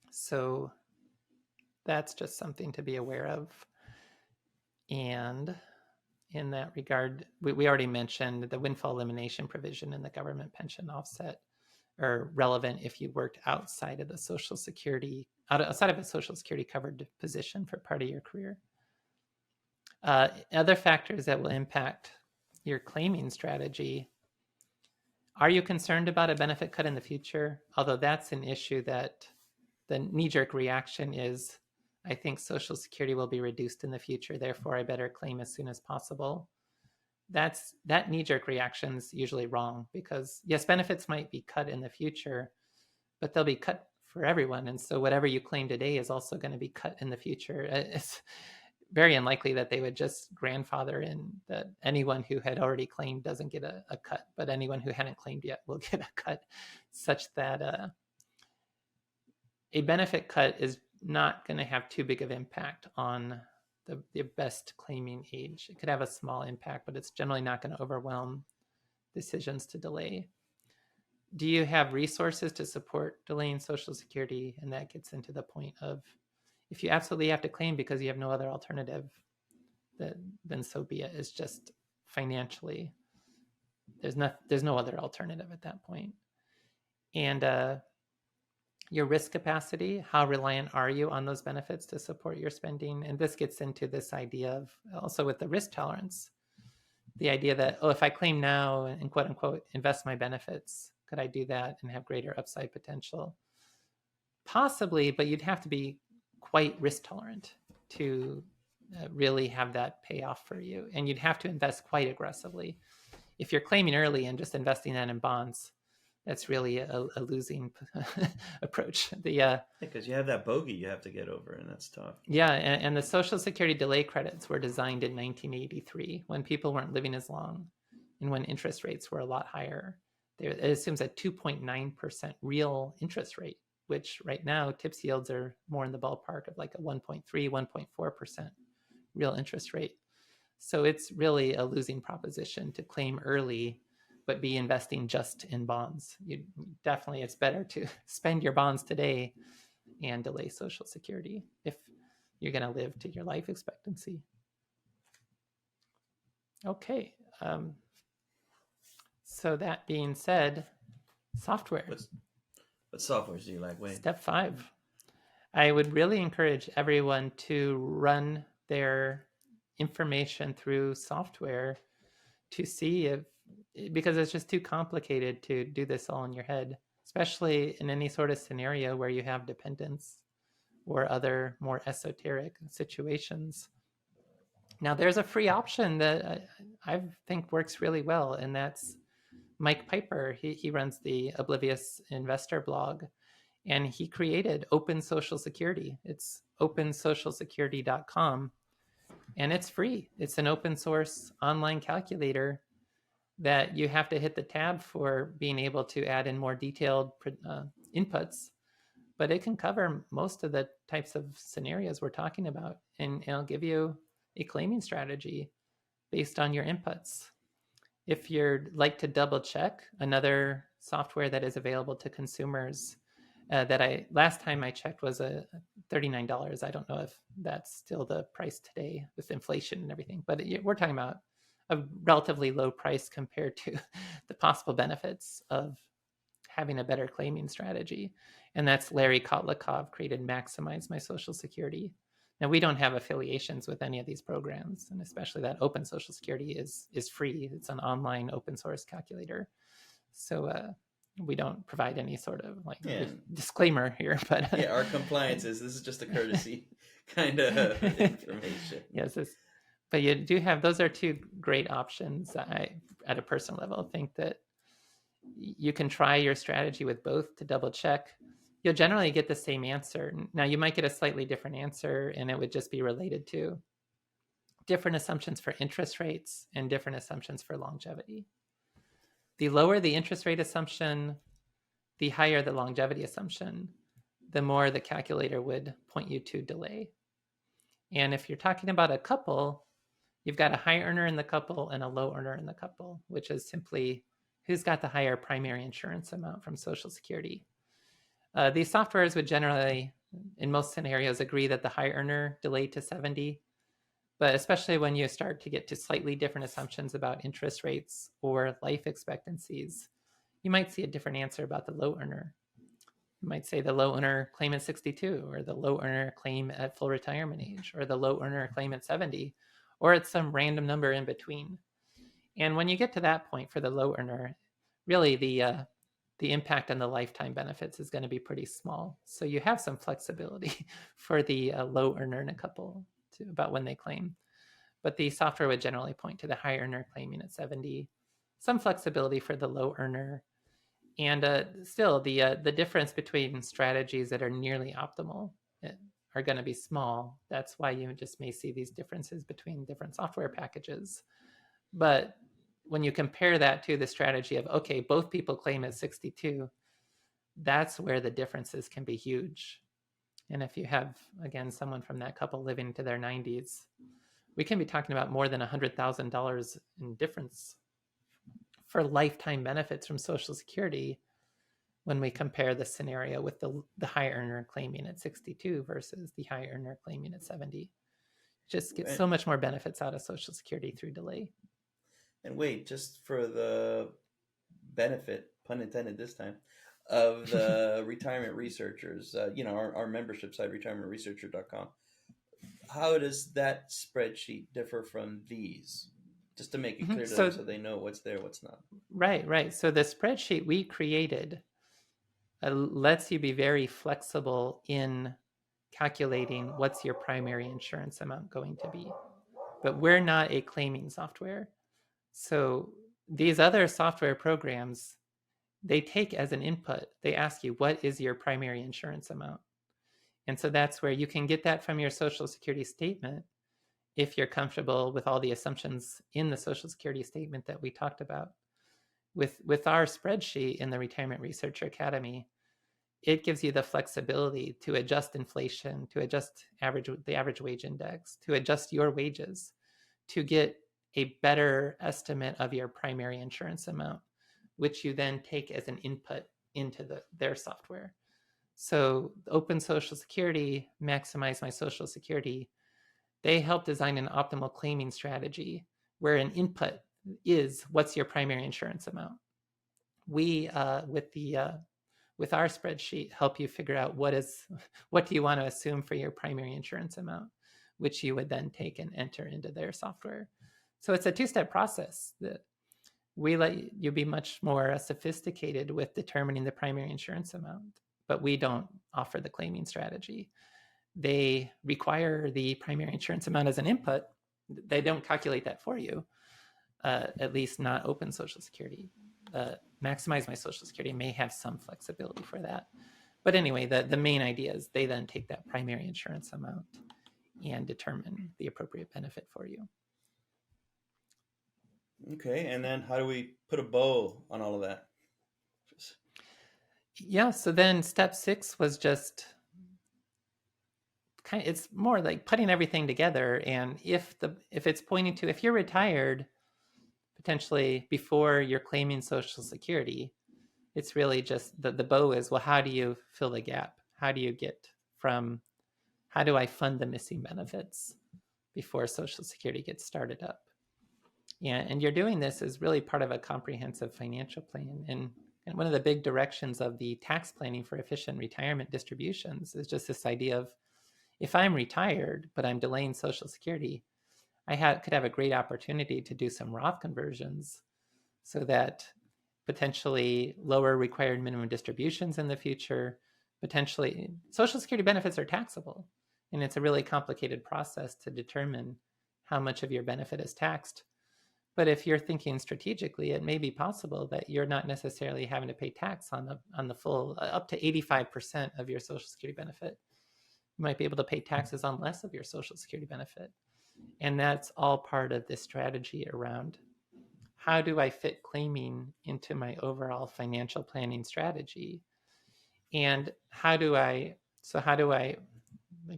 So that's just something to be aware of. And in that regard, we already mentioned the windfall elimination provision in the government pension offset are relevant if you worked outside of the Social Security, outside of a Social Security covered position for part of your career. Other factors that will impact your claiming strategy. Are you concerned about a benefit cut in the future? Although that's an issue that the knee-jerk reaction is, I think Social Security will be reduced in the future, therefore I better claim as soon as possible. That knee-jerk reaction is usually wrong, because yes, benefits might be cut in the future, but they'll be cut for everyone. And so whatever you claim today is also going to be cut in the future. It's very unlikely that they would just grandfather in that anyone who had already claimed doesn't get a cut, but anyone who hadn't claimed yet will get a cut, such that a benefit cut is not going to have too big of impact on the best claiming age. It could have a small impact, but it's generally not going to overwhelm decisions to delay. Do you have resources to support delaying Social Security? And that gets into the point of, if you absolutely have to claim because you have no other alternative, then so be it. It's just financially, there's no other alternative at that point. And your risk capacity, how reliant are you on those benefits to support your spending? And this gets into this idea of also with the risk tolerance, the idea that, oh, if I claim now and quote unquote invest my benefits, could I do that and have greater upside potential? Possibly, but you'd have to be quite risk tolerant to really have that pay off for you. And you'd have to invest quite aggressively. If you're claiming early and just investing that in bonds, that's really a losing approach. Because you have that bogey you have to get over, and that's tough. Yeah, and the Social Security delay credits were designed in 1983 when people weren't living as long and when interest rates were a lot higher. It assumes a 2.9% real interest rate, which right now TIPS yields are more in the ballpark of like a 1.3, 1.4% real interest rate. So it's really a losing proposition to claim early but be investing just in bonds. It's better to spend your bonds today and delay Social Security if you're going to live to your life expectancy. Okay. So that being said, software. What softwares do you like, Wayne? Step 5. I would really encourage everyone to run their information through software to see if, because it's just too complicated to do this all in your head, especially in any sort of scenario where you have dependents or other more esoteric situations. Now, there's a free option that I think works really well, and that's Mike Piper. He runs the Oblivious Investor blog, and he created Open Social Security. It's opensocialsecurity.com, and it's free. It's an open source online calculator that you have to hit the tab for being able to add in more detailed inputs, but it can cover most of the types of scenarios we're talking about, and it'll give you a claiming strategy based on your inputs. If you'd like to double check, another software that is available to consumers that last time I checked was $39. I don't know if that's still the price today with inflation and everything, but we're talking about a relatively low price compared to the possible benefits of having a better claiming strategy. And that's Larry Kotlikov created Maximize My Social Security. Now, we don't have affiliations with any of these programs, and especially that Open Social Security is free. It's an online open source calculator. So we don't provide any sort of disclaimer here. But our compliance is, this is just a courtesy kind of information. Yes, But you do have, those are two great options. I, at a personal level, think that you can try your strategy with both to double check. You'll generally get the same answer. Now, you might get a slightly different answer, and it would just be related to different assumptions for interest rates and different assumptions for longevity. The lower the interest rate assumption, the higher the longevity assumption, the more the calculator would point you to delay. And if you're talking about a couple, you've got a high earner in the couple and a low earner in the couple, which is simply who's got the higher primary insurance amount from Social Security. These softwares would generally, in most scenarios, agree that the high earner delayed to 70. But especially when you start to get to slightly different assumptions about interest rates or life expectancies, you might see a different answer about the low earner. You might say the low earner claim at 62, or the low earner claim at full retirement age, or the low earner claim at 70, or it's some random number in between. And when you get to that point for the low earner, really the impact on the lifetime benefits is going to be pretty small. So you have some flexibility for the low earner in a couple about when they claim. But the software would generally point to the high earner claiming at 70, some flexibility for the low earner. And still, the difference between strategies that are nearly optimal are going to be small. That's why you just may see these differences between different software packages. But when you compare that to the strategy of, okay, both people claim at 62, that's where the differences can be huge. And if you have, again, someone from that couple living to their 90s, we can be talking about more than $100,000 in difference for lifetime benefits from Social Security when we compare the scenario with the high earner claiming at 62 versus the high earner claiming at 70. Just get so much more benefits out of Social Security through delay. And wait, just for the benefit, pun intended this time, of the retirement researchers, our membership site, retirementresearcher.com, how does that spreadsheet differ from these? Just to make it clear to them so they know what's there, what's not. Right. So the spreadsheet we created lets you be very flexible in calculating what's your primary insurance amount going to be. But we're not a claiming software. So these other software programs, they take as an input, they ask you, what is your primary insurance amount? And so that's where you can get that from your Social Security statement if you're comfortable with all the assumptions in the Social Security statement that we talked about. With our spreadsheet in the Retirement Researcher Academy, it gives you the flexibility to adjust inflation, to adjust the average wage index, to adjust your wages, to get a better estimate of your primary insurance amount, which you then take as an input into their software. So Open Social Security, Maximize My Social Security, they help design an optimal claiming strategy where an input is what's your primary insurance amount. We, with our spreadsheet, help you figure out what do you want to assume for your primary insurance amount, which you would then take and enter into their software. So it's a two-step process that we let you be much more sophisticated with determining the primary insurance amount, but we don't offer the claiming strategy. They require the primary insurance amount as an input. They don't calculate that for you, at least not Open Social Security. Maximize My Social Security may have some flexibility for that. But anyway, the main idea is they then take that primary insurance amount and determine the appropriate benefit for you. Okay, and then how do we put a bow on all of that? Yeah, so then step 6 was just it's more like putting everything together. And if it's pointing to, if you're retired potentially before you're claiming Social Security, it's really just the bow is, well, how do you fill the gap? How do I fund the missing benefits before Social Security gets started up? And you're doing this as really part of a comprehensive financial plan. And one of the big directions of the tax planning for efficient retirement distributions is just this idea of, if I'm retired, but I'm delaying Social Security, I could have a great opportunity to do some Roth conversions so that potentially lower required minimum distributions in the future, potentially Social Security benefits are taxable. And it's a really complicated process to determine how much of your benefit is taxed. But if you're thinking strategically, it may be possible that you're not necessarily having to pay tax on the full up to 85% of your Social Security benefit. You might be able to pay taxes on less of your Social Security benefit. And that's all part of this strategy around how do I fit claiming into my overall financial planning strategy? And how do I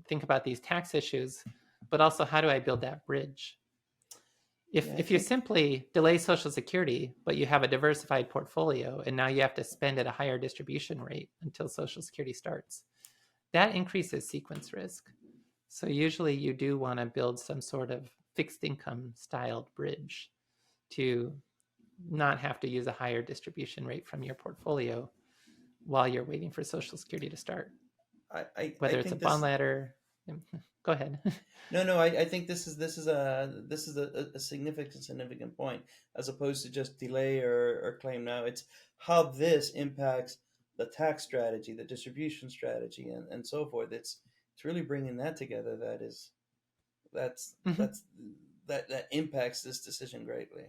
think about these tax issues, but also how do I build that bridge? Yeah, I If you think simply delay Social Security, but you have a diversified portfolio and now you have to spend at a higher distribution rate until Social Security starts, that increases sequence risk. So usually you do want to build some sort of fixed income styled bridge to not have to use a higher distribution rate from your portfolio while you're waiting for Social Security to start. I Whether it's a think bond this. ladder, go ahead. No, I think this is a significant point, as opposed to just delay or claim now. It's how this impacts the tax strategy, the distribution strategy, and so forth. It's really bringing that together that's Mhm. that's that impacts this decision greatly.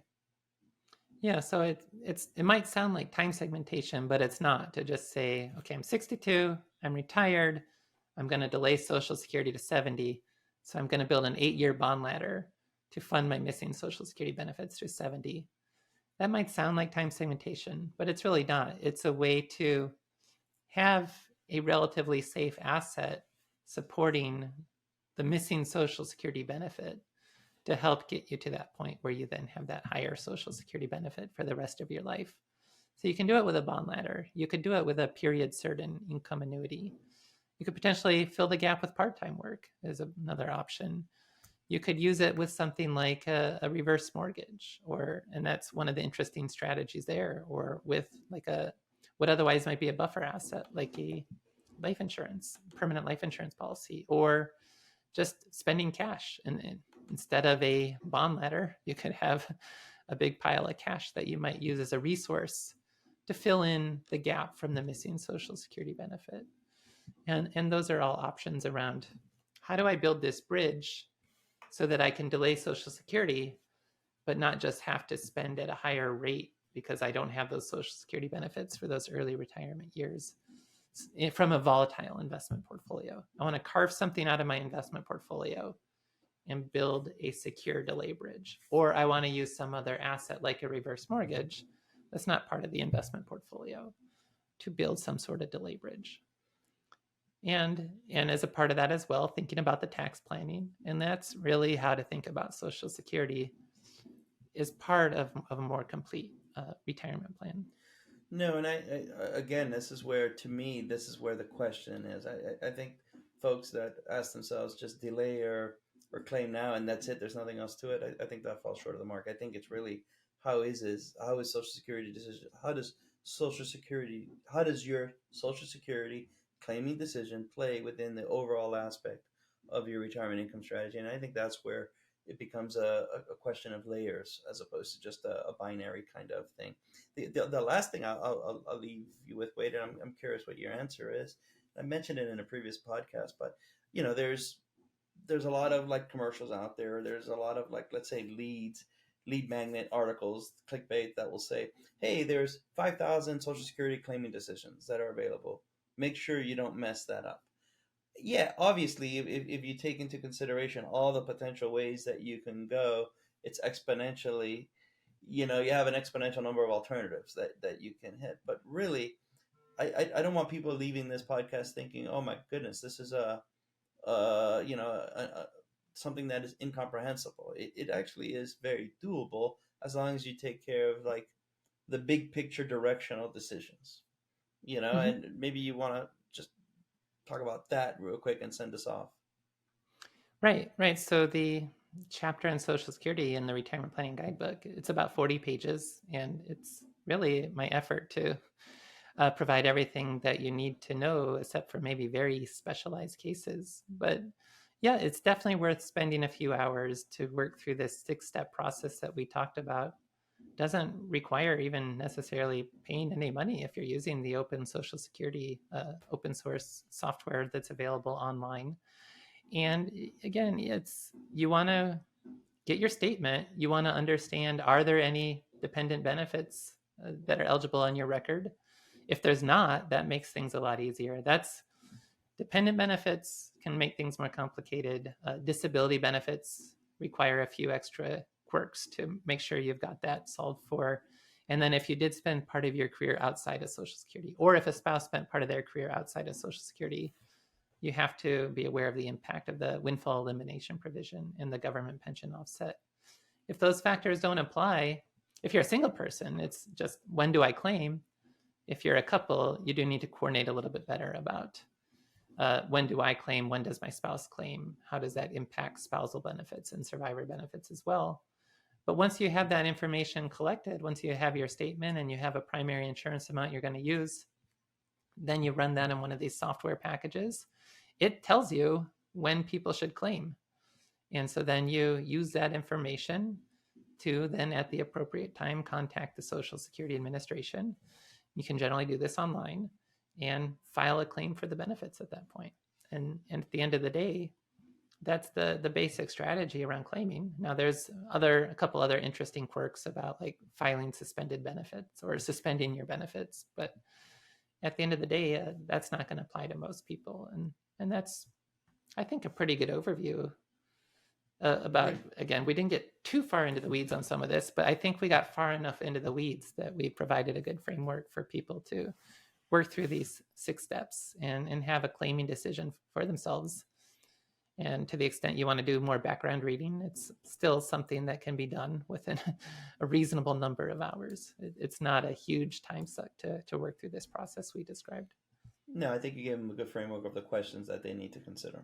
Yeah, so it might sound like time segmentation, but it's not. To just say, okay, I'm 62, I'm retired, I'm going to delay Social Security to 70, so I'm going to build an 8-year bond ladder to fund my missing Social Security benefits through 70. That might sound like time segmentation, but it's really not. It's a way to have a relatively safe asset supporting the missing Social Security benefit to help get you to that point where you then have that higher Social Security benefit for the rest of your life. So you can do it with a bond ladder. You could do it with a period certain income annuity. You could potentially fill the gap with part time work as another option. You could use it with something like a reverse mortgage, or and that's one of the interesting strategies there, or with like a what otherwise might be a buffer asset, like a life insurance, permanent life insurance policy, or just spending cash. And instead of a bond ladder, you could have a big pile of cash that you might use as a resource to fill in the gap from the missing Social Security benefit. And those are all options around how do I build this bridge so that I can delay Social Security, but not just have to spend at a higher rate because I don't have those Social Security benefits for those early retirement years from a volatile investment portfolio. I want to carve something out of my investment portfolio and build a secure delay bridge. Or I want to use some other asset like a reverse mortgage that's not part of the investment portfolio to build some sort of delay bridge. And as a part of that as well, thinking about the tax planning. And that's really how to think about Social Security is part of a more complete retirement plan. No, and again, this is where, to me, this is where the question is. I think folks that ask themselves just delay or claim now and that's it. There's nothing else to it. I think that falls short of the mark. I think it's really how is Social Security decision? How does your Social Security claiming decision play within the overall aspect of your retirement income strategy? And I think that's where it becomes a question of layers as opposed to just a binary kind of thing. The last thing I'll leave you with, Wade, and I'm curious what your answer is. I mentioned it in a previous podcast, but there's a lot of like commercials out there. There's a lot of, like, let's say, lead magnet articles, clickbait, that will say, "Hey, there's 5,000 Social Security claiming decisions that are available. Make sure you don't mess that up." Yeah, obviously, if you take into consideration all the potential ways that you can go, it's exponentially, you have an exponential number of alternatives that you can hit. But really, I don't want people leaving this podcast thinking, oh my goodness, this is something that is incomprehensible. It actually is very doable as long as you take care of, like, the big picture directional decisions, Mm-hmm. and maybe you want to just talk about that real quick and send us off. Right, right. So the chapter on Social Security in the Retirement Planning Guidebook, it's about 40 pages, and it's really my effort to provide everything that you need to know, except for maybe very specialized cases. But yeah, it's definitely worth spending a few hours to work through this 6-step process that we talked about. Doesn't require even necessarily paying any money if you're using the open Social Security open source software that's available online. And again, it's you want to get your statement. You want to understand, are there any dependent benefits that are eligible on your record? If there's not, that makes things a lot easier. That's dependent benefits can make things more complicated. Disability benefits require a few extra quirks to make sure you've got that solved for. And then if you did spend part of your career outside of Social Security, or if a spouse spent part of their career outside of Social Security, you have to be aware of the impact of the windfall elimination provision in the government pension offset. If those factors don't apply, if you're a single person, it's just when do I claim? If you're a couple, you do need to coordinate a little bit better about when do I claim? When does my spouse claim? How does that impact spousal benefits and survivor benefits as well? But once you have that information collected, once you have your statement and you have a primary insurance amount you're going to use, then you run that in one of these software packages. It tells you when people should claim. And so then you use that information to then at the appropriate time contact the Social Security Administration. You can generally do this online and file a claim for the benefits at that point. And at the end of the day, that's the basic strategy around claiming. Now there's a couple other interesting quirks about like filing suspended benefits or suspending your benefits, but at the end of the day, that's not going to apply to most people. And that's, I think, a pretty good overview about, again, we didn't get too far into the weeds on some of this, but I think we got far enough into the weeds that we provided a good framework for people to work through these 6 steps and have a claiming decision for themselves. And to the extent you want to do more background reading, it's still something that can be done within a reasonable number of hours. It's not a huge time suck to work through this process we described. No, I think you gave them a good framework of the questions that they need to consider.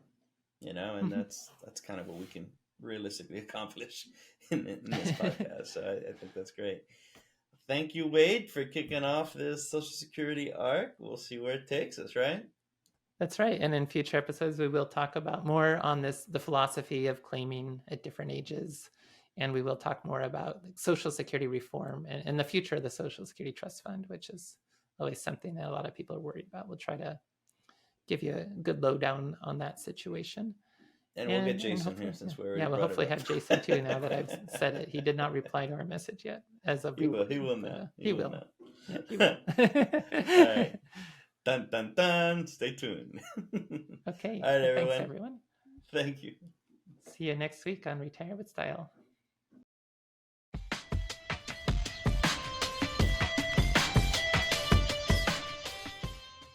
And that's kind of what we can realistically accomplish in this podcast. So I think that's great. Thank you, Wade, for kicking off this Social Security arc. We'll see where it takes us, right? That's right. And in future episodes, we will talk about more on the philosophy of claiming at different ages. And we will talk more about Social Security reform and the future of the Social Security Trust Fund, which is always something that a lot of people are worried about. We'll try to give you a good lowdown on that situation. And we'll get Jason here since we're we'll hopefully have Jason too now that I've said it. He did not reply to our message yet as of he will now. He will. Yeah, he will. All right. Dun, dun, dun. Stay tuned. Okay. All right, everyone. Thanks, everyone. Thank you. See you next week on Retire with Style.